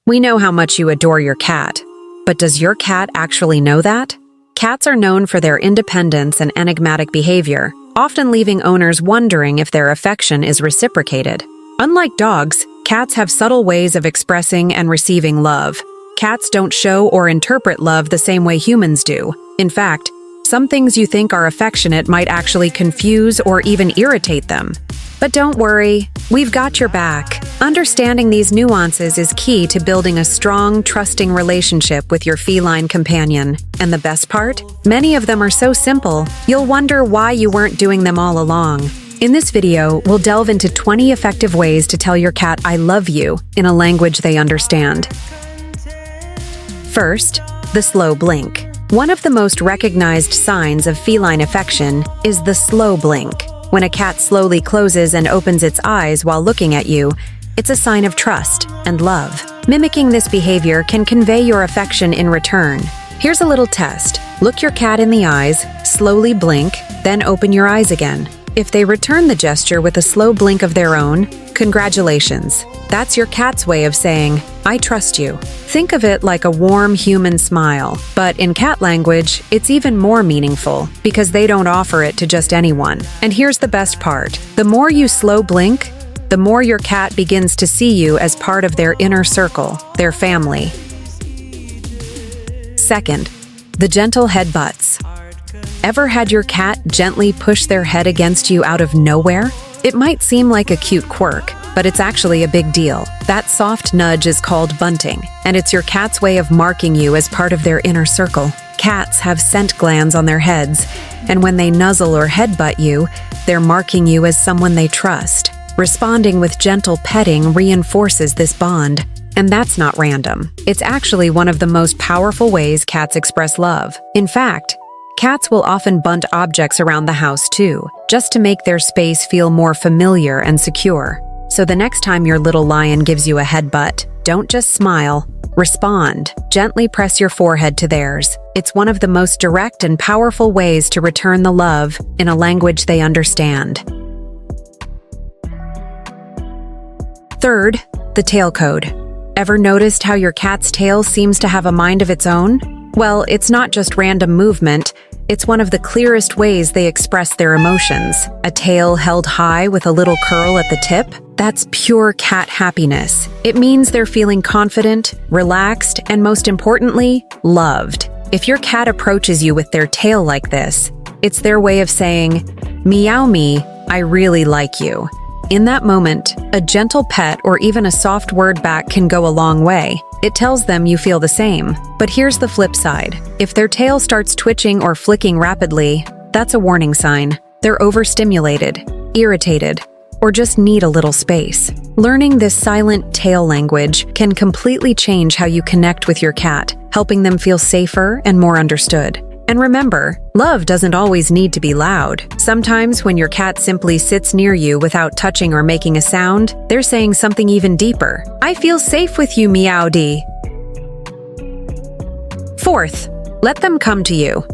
We know how much you adore your cat, but does your cat actually know that? Cats are known for their independence and enigmatic behavior, often leaving owners wondering if their affection is reciprocated. Unlike dogs, cats have subtle ways of expressing and receiving love. Cats don't show or interpret love the same way humans do. In fact, some things you think are affectionate might actually confuse or even irritate them. But don't worry, we've got your back. Understanding these nuances is key to building a strong, trusting relationship with your feline companion. And the best part? Many of them are so simple, you'll wonder why you weren't doing them all along. In this video, we'll delve into 20 effective ways to tell your cat "I love you" in a language they understand. First, the slow blink. One of the most recognized signs of feline affection is the slow blink. When a cat slowly closes and opens its eyes while looking at you, it's a sign of trust and love. Mimicking this behavior can convey your affection in return. Here's a little test. Look your cat in the eyes, slowly blink, then open your eyes again. If they return the gesture with a slow blink of their own, congratulations. That's your cat's way of saying, "I trust you." Think of it like a warm human smile, but in cat language, it's even more meaningful because they don't offer it to just anyone. And here's the best part. The more you slow blink, the more your cat begins to see you as part of their inner circle, their family. Second, the gentle headbutts. Ever had your cat gently push their head against you out of nowhere? It might seem like a cute quirk, but it's actually a big deal. That soft nudge is called bunting, and it's your cat's way of marking you as part of their inner circle. Cats have scent glands on their heads, and when they nuzzle or headbutt you, they're marking you as someone they trust. Responding with gentle petting reinforces this bond. And that's not random. It's actually one of the most powerful ways cats express love. In fact, cats will often bunt objects around the house too, just to make their space feel more familiar and secure. So the next time your little lion gives you a headbutt, don't just smile. Respond. Gently press your forehead to theirs. It's one of the most direct and powerful ways to return the love in a language they understand. Third, the tail code. Ever noticed how your cat's tail seems to have a mind of its own? Well, it's not just random movement. It's one of the clearest ways they express their emotions. A tail held high with a little curl at the tip? That's pure cat happiness. It means they're feeling confident, relaxed, and most importantly, loved. If your cat approaches you with their tail like this, it's their way of saying, "Meow me, I really like you." In that moment, a gentle pet or even a soft word back can go a long way. It tells them you feel the same. But here's the flip side. If their tail starts twitching or flicking rapidly, that's a warning sign. They're overstimulated, irritated, or just need a little space. Learning this silent tail language can completely change how you connect with your cat, helping them feel safer and more understood. And remember, love doesn't always need to be loud. Sometimes when your cat simply sits near you without touching or making a sound, they're saying something even deeper. "I feel safe with you, Meowdy." Fourth, let them come to you.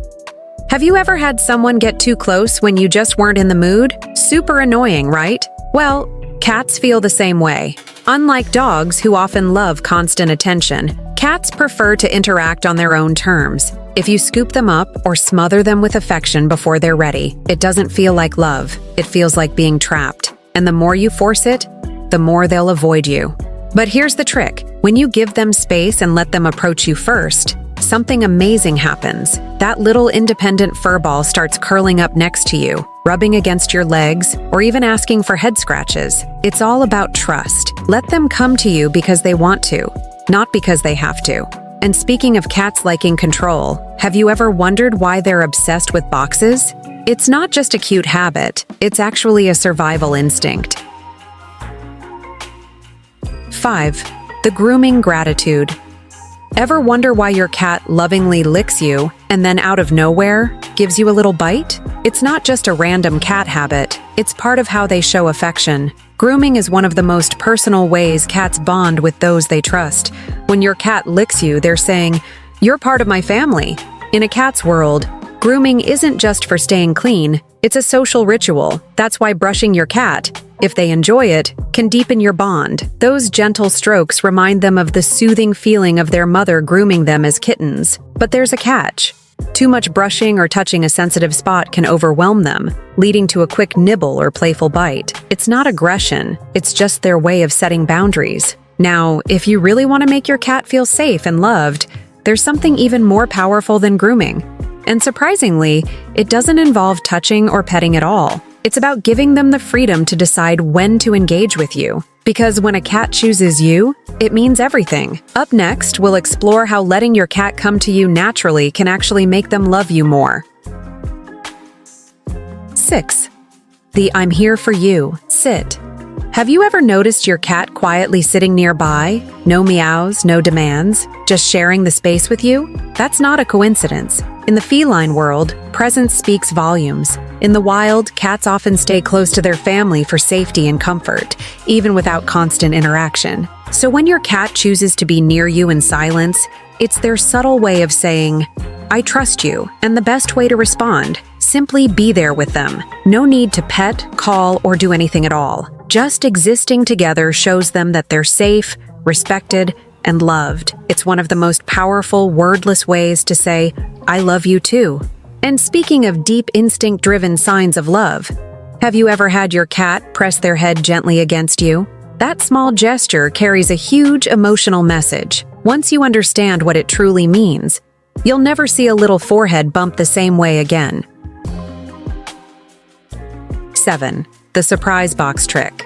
Have you ever had someone get too close when you just weren't in the mood? Super annoying, right? Well, cats feel the same way. Unlike dogs who often love constant attention, cats prefer to interact on their own terms. If you scoop them up or smother them with affection before they're ready, it doesn't feel like love. It feels like being trapped. And the more you force it, the more they'll avoid you. But here's the trick. When you give them space and let them approach you first, something amazing happens. That little independent furball starts curling up next to you, rubbing against your legs, or even asking for head scratches. It's all about trust. Let them come to you because they want to, not because they have to. And speaking of cats liking control, have you ever wondered why they're obsessed with boxes? It's not just a cute habit, it's actually a survival instinct. 5. The grooming gratitude. Ever wonder why your cat lovingly licks you and then out of nowhere gives you a little bite? It's not just a random cat habit, it's part of how they show affection. Grooming is one of the most personal ways cats bond with those they trust. When your cat licks you, they're saying, "You're part of my family." In a cat's world, grooming isn't just for staying clean, It's a social ritual. That's why brushing your cat, if they enjoy it, can deepen your bond. Those gentle strokes remind them of the soothing feeling of their mother grooming them as kittens. But there's a catch. Too much brushing or touching a sensitive spot can overwhelm them, leading to a quick nibble or playful bite. It's not aggression, it's just their way of setting boundaries. Now, if you really want to make your cat feel safe and loved, there's something even more powerful than grooming. And surprisingly, it doesn't involve touching or petting at all. It's about giving them the freedom to decide when to engage with you. Because when a cat chooses you, it means everything. Up next, we'll explore how letting your cat come to you naturally can actually make them love you more. 6. The I'm here for you, sit. Have you ever noticed your cat quietly sitting nearby? No meows, no demands, just sharing the space with you? That's not a coincidence. In the feline world, presence speaks volumes. In the wild, cats often stay close to their family for safety and comfort, even without constant interaction. So when your cat chooses to be near you in silence, it's their subtle way of saying, I trust you, and the best way to respond, simply be there with them. No need to pet, call, or do anything at all. Just existing together shows them that they're safe, respected, and loved. It's one of the most powerful, wordless ways to say, I love you too. And speaking of deep instinct-driven signs of love, have you ever had your cat press their head gently against you? That small gesture carries a huge emotional message. Once you understand what it truly means, you'll never see a little forehead bump the same way again. 7. The surprise box trick.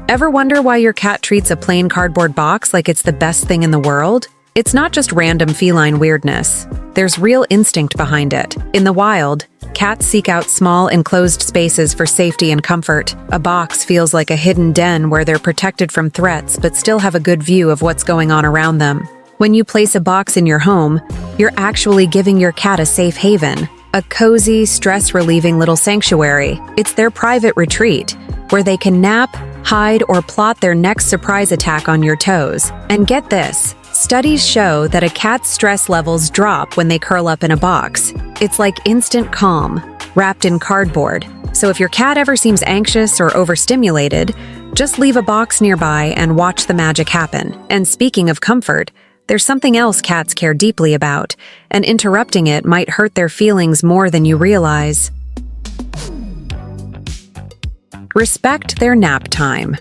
Ever wonder why your cat treats a plain cardboard box like it's the best thing in the world? It's not just random feline weirdness. There's real instinct behind it. In the wild, cats seek out small, enclosed spaces for safety and comfort. A box feels like a hidden den where they're protected from threats but still have a good view of what's going on around them. When you place a box in your home, you're actually giving your cat a safe haven. A cozy, stress-relieving little sanctuary. It's their private retreat, where they can nap, hide, or plot their next surprise attack on your toes. And get this, studies show that a cat's stress levels drop when they curl up in a box. It's like instant calm, wrapped in cardboard. So if your cat ever seems anxious or overstimulated, just leave a box nearby and watch the magic happen. And speaking of comfort, there's something else cats care deeply about, and interrupting it might hurt their feelings more than you realize. Respect their nap time.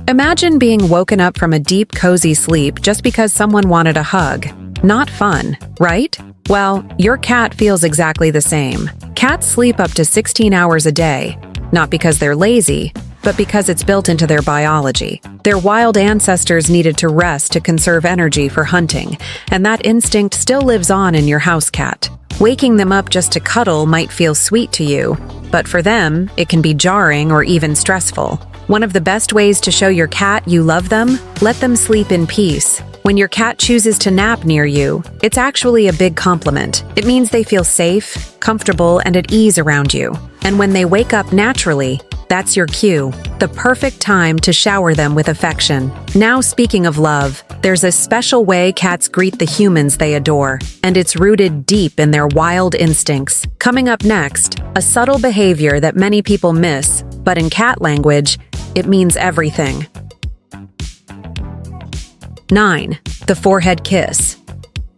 Imagine being woken up from a deep, cozy sleep just because someone wanted a hug. Not fun, right? Well, your cat feels exactly the same. Cats sleep up to 16 hours a day, not because they're lazy, but because it's built into their biology. Their wild ancestors needed to rest to conserve energy for hunting, and that instinct still lives on in your house cat. Waking them up just to cuddle might feel sweet to you, but for them, it can be jarring or even stressful. One of the best ways to show your cat you love them, let them sleep in peace. When your cat chooses to nap near you, it's actually a big compliment. It means they feel safe, comfortable, and at ease around you. And when they wake up naturally, that's your cue, the perfect time to shower them with affection. Now, speaking of love, there's a special way cats greet the humans they adore, and it's rooted deep in their wild instincts. Coming up next, a subtle behavior that many people miss, but in cat language, it means everything. 9. The forehead kiss.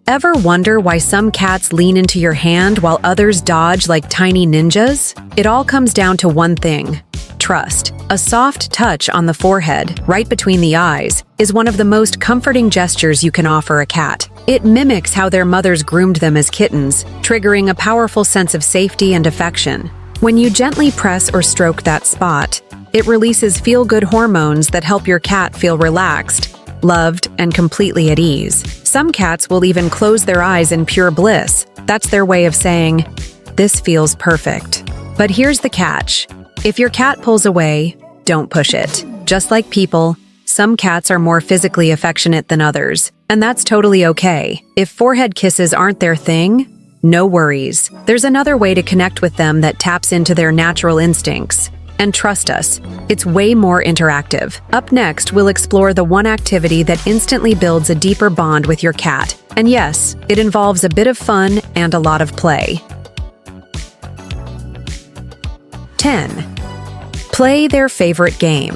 Ever wonder why some cats lean into your hand while others dodge like tiny ninjas? It all comes down to one thing: trust. A soft touch on the forehead, right between the eyes, is one of the most comforting gestures you can offer a cat. It mimics how their mothers groomed them as kittens, triggering a powerful sense of safety and affection. When you gently press or stroke that spot, it releases feel-good hormones that help your cat feel relaxed, loved, and completely at ease. Some cats will even close their eyes in pure bliss. That's their way of saying, "This feels perfect." But here's the catch. If your cat pulls away, don't push it. Just like people, some cats are more physically affectionate than others, and that's totally okay. If forehead kisses aren't their thing, no worries. There's another way to connect with them that taps into their natural instincts. And trust us, it's way more interactive. Up next, we'll explore the one activity that instantly builds a deeper bond with your cat. And yes, it involves a bit of fun and a lot of play. 10. Play their favorite game.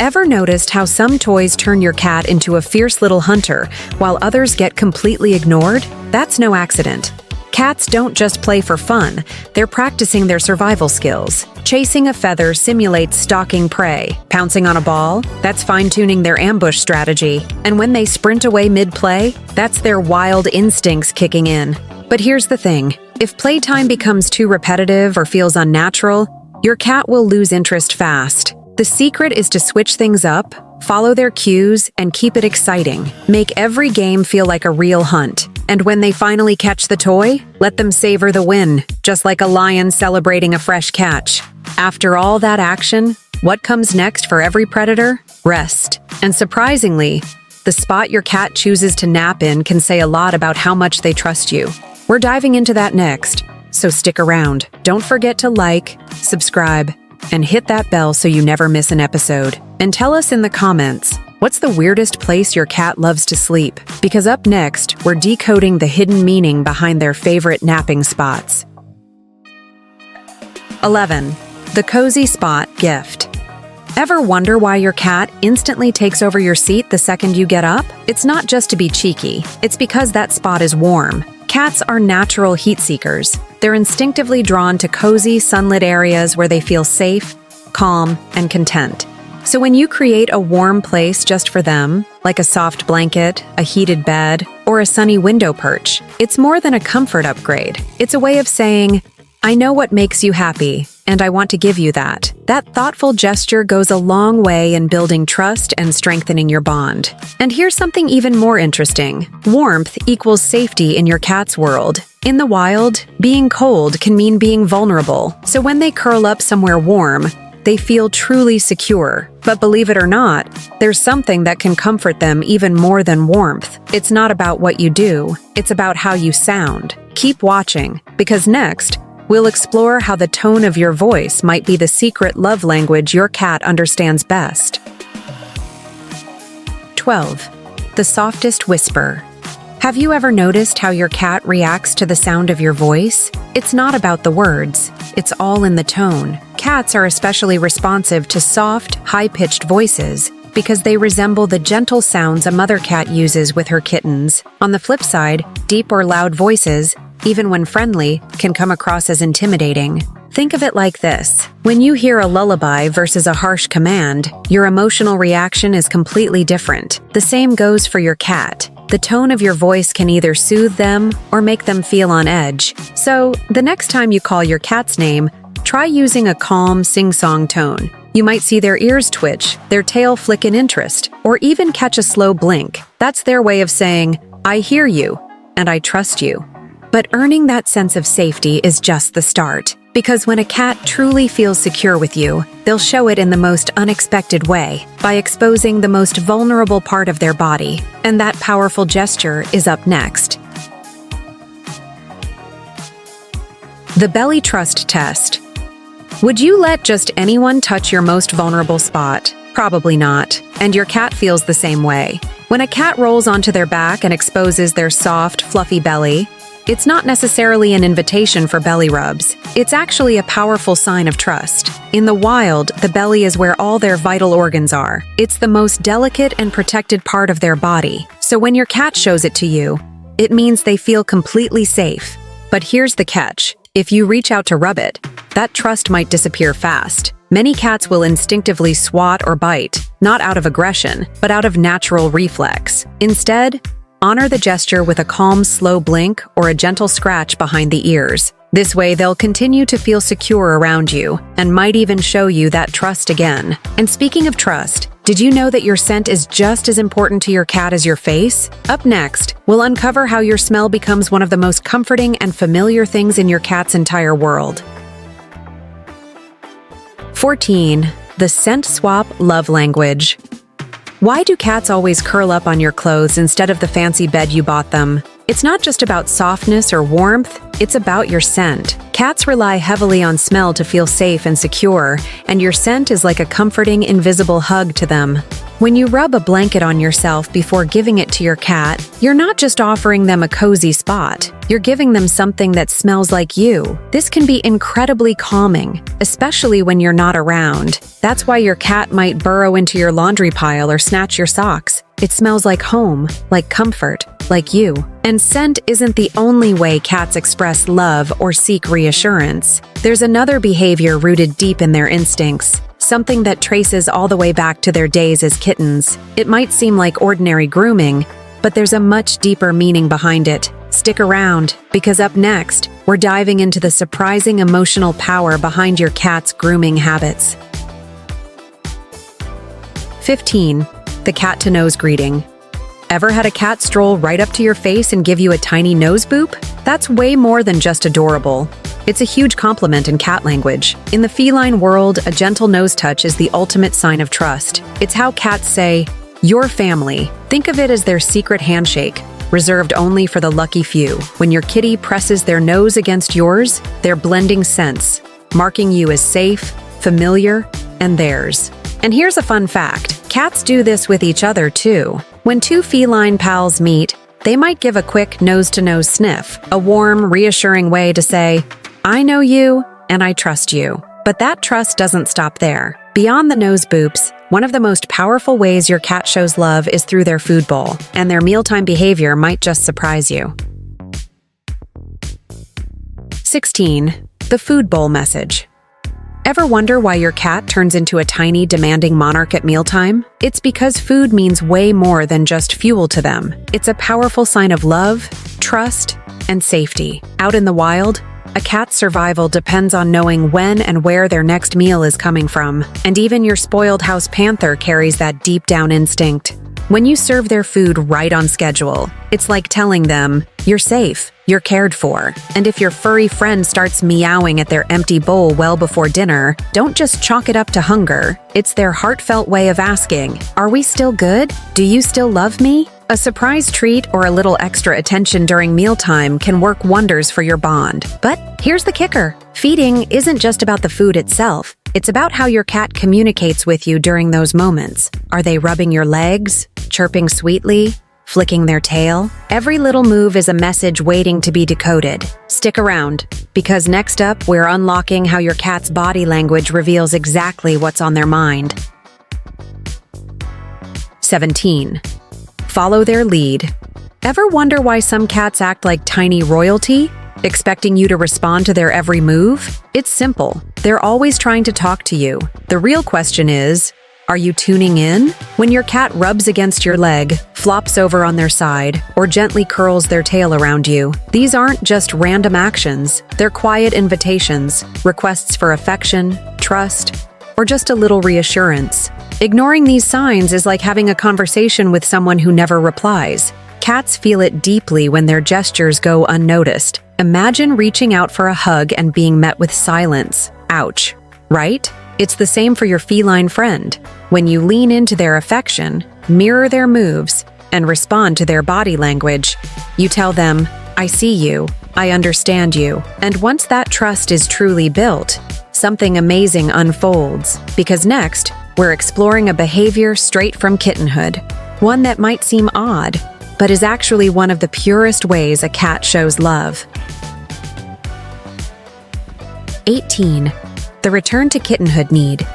Ever noticed how some toys turn your cat into a fierce little hunter, while others get completely ignored? That's no accident. Cats don't just play for fun, they're practicing their survival skills. Chasing a feather simulates stalking prey. Pouncing on a ball, that's fine-tuning their ambush strategy. And when they sprint away mid-play, that's their wild instincts kicking in. But here's the thing, if playtime becomes too repetitive or feels unnatural, your cat will lose interest fast. The secret is to switch things up, follow their cues, and keep it exciting. Make every game feel like a real hunt. And when they finally catch the toy, let them savor the win, just like a lion celebrating a fresh catch. After all that action, what comes next for every predator? Rest. And surprisingly, the spot your cat chooses to nap in can say a lot about how much they trust you. We're diving into that next, so stick around. Don't forget to like, subscribe, and hit that bell so you never miss an episode. And tell us in the comments, what's the weirdest place your cat loves to sleep? Because up next, we're decoding the hidden meaning behind their favorite napping spots. 11. The cozy spot gift. Ever wonder why your cat instantly takes over your seat the second you get up? It's not just to be cheeky, it's because that spot is warm. Cats are natural heat seekers. They're instinctively drawn to cozy, sunlit areas where they feel safe, calm, and content. So when you create a warm place just for them, like a soft blanket, a heated bed, or a sunny window perch, it's more than a comfort upgrade. It's a way of saying, I know what makes you happy, and I want to give you that. That thoughtful gesture goes a long way in building trust and strengthening your bond. And here's something even more interesting. Warmth equals safety in your cat's world. In the wild, being cold can mean being vulnerable. So when they curl up somewhere warm, they feel truly secure. But believe it or not, there's something that can comfort them even more than warmth. It's not about what you do, it's about how you sound. Keep watching, because next, we'll explore how the tone of your voice might be the secret love language your cat understands best. 12. The softest whisper. Have you ever noticed how your cat reacts to the sound of your voice? It's not about the words, it's all in the tone. Cats are especially responsive to soft, high-pitched voices because they resemble the gentle sounds a mother cat uses with her kittens. On the flip side, deep or loud voices, even when friendly, can come across as intimidating. Think of it like this. When you hear a lullaby versus a harsh command, your emotional reaction is completely different. The same goes for your cat. The tone of your voice can either soothe them or make them feel on edge. So, the next time you call your cat's name, try using a calm, sing-song tone. You might see their ears twitch, their tail flick in interest, or even catch a slow blink. That's their way of saying, I hear you, and I trust you. But earning that sense of safety is just the start. Because when a cat truly feels secure with you, they'll show it in the most unexpected way, by exposing the most vulnerable part of their body. And that powerful gesture is up next. The belly trust test. Would you let just anyone touch your most vulnerable spot? Probably not. And your cat feels the same way. When a cat rolls onto their back and exposes their soft, fluffy belly, it's not necessarily an invitation for belly rubs. It's actually a powerful sign of trust. In the wild, the belly is where all their vital organs are. It's the most delicate and protected part of their body. So when your cat shows it to you, it means they feel completely safe. But here's the catch. If you reach out to rub it, that trust might disappear fast. Many cats will instinctively swat or bite, not out of aggression, but out of natural reflex. Instead, honor the gesture with a calm, slow blink or a gentle scratch behind the ears. This way, they'll continue to feel secure around you and might even show you that trust again. And speaking of trust, did you know that your scent is just as important to your cat as your face? Up next, we'll uncover how your smell becomes one of the most comforting and familiar things in your cat's entire world. 14. The scent swap love language. Why do cats always curl up on your clothes instead of the fancy bed you bought them? It's not just about softness or warmth, it's about your scent. Cats rely heavily on smell to feel safe and secure, and your scent is like a comforting, invisible hug to them. When you rub a blanket on yourself before giving it to your cat, you're not just offering them a cozy spot. You're giving them something that smells like you. This can be incredibly calming, especially when you're not around. That's why your cat might burrow into your laundry pile or snatch your socks. It smells like home, like comfort, like you. And scent isn't the only way cats express love or seek reassurance. There's another behavior rooted deep in their instincts, something that traces all the way back to their days as kittens. It might seem like ordinary grooming, but there's a much deeper meaning behind it. Stick around, because up next, we're diving into the surprising emotional power behind your cat's grooming habits. 15. The cat-to-nose greeting. Ever had a cat stroll right up to your face and give you a tiny nose boop? That's way more than just adorable. It's a huge compliment in cat language. In the feline world, a gentle nose touch is the ultimate sign of trust. It's how cats say, "Your family." Think of it as their secret handshake, reserved only for the lucky few. When your kitty presses their nose against yours, they're blending scents, marking you as safe, familiar, and theirs. And here's a fun fact. Cats do this with each other too. When two feline pals meet, they might give a quick nose-to-nose sniff, a warm, reassuring way to say, "I know you, and I trust you." But that trust doesn't stop there. Beyond the nose boops, one of the most powerful ways your cat shows love is through their food bowl, and their mealtime behavior might just surprise you. 16. The food bowl message. Ever wonder why your cat turns into a tiny, demanding monarch at mealtime? It's because food means way more than just fuel to them. It's a powerful sign of love, trust, and safety. Out in the wild, a cat's survival depends on knowing when and where their next meal is coming from. And even your spoiled house panther carries that deep-down instinct. When you serve their food right on schedule, it's like telling them, "You're safe, you're cared for." And if your furry friend starts meowing at their empty bowl well before dinner, don't just chalk it up to hunger. It's their heartfelt way of asking, "Are we still good? Do you still love me?" A surprise treat or a little extra attention during mealtime can work wonders for your bond. But here's the kicker. Feeding isn't just about the food itself. It's about how your cat communicates with you during those moments. Are they rubbing your legs, chirping sweetly, flicking their tail? Every little move is a message waiting to be decoded. Stick around, because next up, we're unlocking how your cat's body language reveals exactly what's on their mind. 17. Follow their lead. Ever wonder why some cats act like tiny royalty, expecting you to respond to their every move? It's simple. They're always trying to talk to you. The real question is, are you tuning in? When your cat rubs against your leg, flops over on their side, or gently curls their tail around you, these aren't just random actions. They're quiet invitations, requests for affection, trust, or just a little reassurance. Ignoring these signs is like having a conversation with someone who never replies. Cats feel it deeply when their gestures go unnoticed. Imagine reaching out for a hug and being met with silence. Ouch, right? It's the same for your feline friend. When you lean into their affection, mirror their moves, and respond to their body language, you tell them, "I see you, I understand you." And once that trust is truly built, something amazing unfolds. Because next, we're exploring a behavior straight from kittenhood, one that might seem odd, but is actually one of the purest ways a cat shows love. 18. The return to kittenhood need.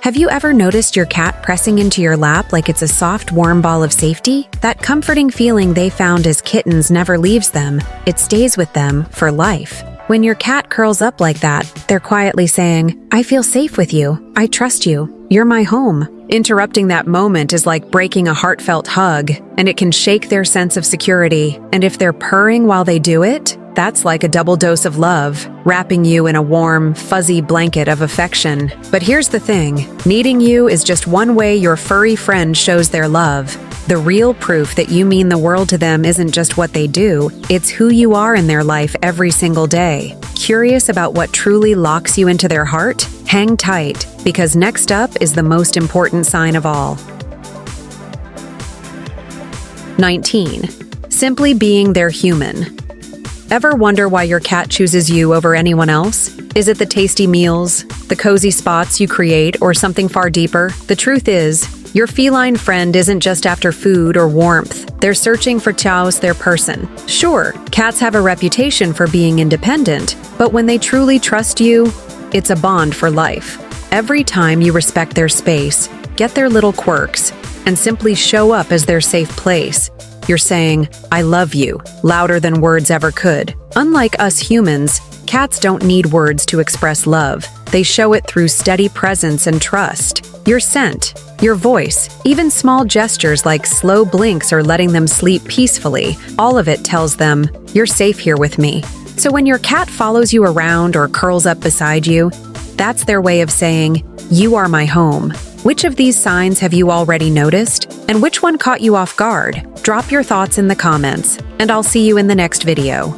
Have you ever noticed your cat pressing into your lap like it's a soft, warm ball of safety? That comforting feeling they found as kittens never leaves them. It stays with them for life. When your cat curls up like that, they're quietly saying, "I feel safe with you. I trust you. You're my home." Interrupting that moment is like breaking a heartfelt hug, and it can shake their sense of security. And if they're purring while they do it, that's like a double dose of love, wrapping you in a warm, fuzzy blanket of affection. But here's the thing, needing you is just one way your furry friend shows their love. The real proof that you mean the world to them isn't just what they do, it's who you are in their life every single day. Curious about what truly locks you into their heart? Hang tight, because next up is the most important sign of all. 19. Simply being their human. Ever wonder why your cat chooses you over anyone else? Is it the tasty meals, the cozy spots you create, or something far deeper? The truth is, Your feline friend isn't just after food or warmth. They're searching for chows, their person. Sure, cats have a reputation for being independent, but when they truly trust you, it's a bond for life. Every time you respect their space, get their little quirks, and simply show up as their safe place, you're saying, "I love you," louder than words ever could. Unlike us humans, cats don't need words to express love. They show it through steady presence and trust. Your scent, your voice, even small gestures like slow blinks or letting them sleep peacefully, all of it tells them, "You're safe here with me." So when your cat follows you around or curls up beside you, that's their way of saying, "You are my home." Which of these signs have you already noticed? And which one caught you off guard? Drop your thoughts in the comments, and I'll see you in the next video.